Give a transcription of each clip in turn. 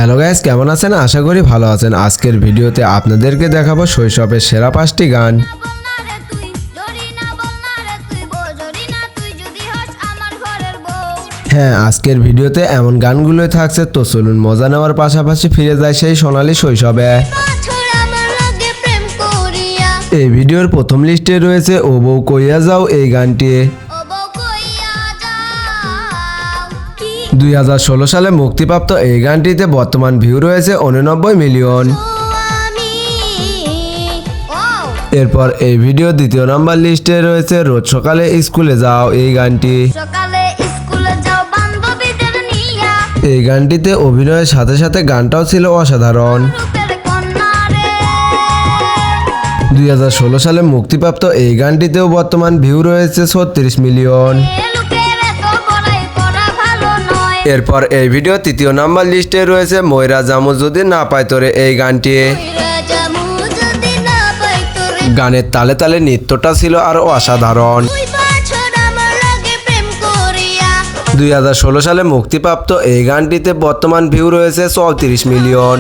Hello guys, কেমন আছেন? আশা করি ভালো আছেন। আজকের ভিডিওতে আপনাদেরকে দেখাবো শৈশবের সেরা 5টি গান। হ্যাঁ, আজকের ভিডিওতে এমন গানগুলোই থাকছে, তো চলুন মজা নেওয়ার পাশাপাশি ফিরে যায় সেই সোনালী শৈশবে। এই ভিডিওর প্রথম লিস্টে রয়েছে ও বউ কইয়া যাও এই গানটি। 2016 সালে মুক্তিপ্রাপ্ত এই গানটিতে বর্তমান ভিউ রয়েছে 89 মিলিয়ন। এরপর এই ভিডিও দ্বিতীয় নাম্বার লিস্টে রয়েছে রোজ সকালে স্কুলে যাও এই গানটি। এই গানটিতে অভিনয়ের সাথে সাথে গানটাও ছিল অসাধারণ। 2016 সালে মুক্তিপ্রাপ্ত এই গানটিতেও বর্তমান ভিউ রয়েছে 36 মিলিয়ন। এরপর এই ভিডিও তৃতীয় নাম্বার লিস্টে রয়েছে ময়রা জামু যদি না পাই তোরে এই গানটি। গানের তালে তালে নৃত্যটা ছিল আরো অসাধারণ। 2016 সালে মুক্তিপ্রাপ্ত এই গানটিতে বর্তমান ভিউ রয়েছে 34 মিলিয়ন।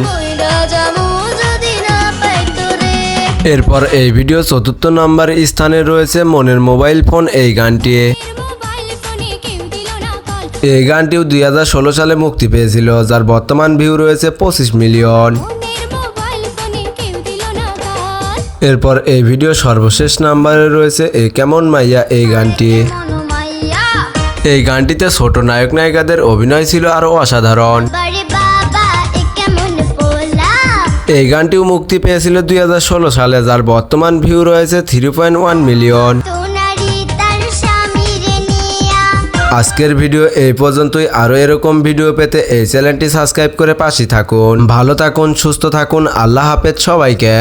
এরপর এই ভিডিও চতুর্থ নাম্বার স্থানে রয়েছে মনের মোবাইল ফোন এই গানটি। এই গানটিও 2016 সালে মুক্তি পেয়েছিল, যার বর্তমান ভিউ রয়েছে 25 মিলিয়ন। এরপর এই ভিডিও সর্বশেষ নাম্বারে রয়েছে এ কেমন মাইয়া এই গানটি। এই গানটিতে ছোট নায়ক নায়িকাদের অভিনয় ছিল আরো অসাধারণ। এই গানটিও মুক্তি পেয়েছিল 2016 সালে, যার বর্তমান ভিউ রয়েছে 3.1 মিলিয়ন। আজকের ভিডিও এই পর্যন্তই। আরো এরকম ভিডিও পেতে এই চ্যানেলটি সাবস্ক্রাইব করে পাশে থাকুন। ভালো থাকুন, সুস্থ থাকুন। আল্লাহ হাফেজ সবাইকে।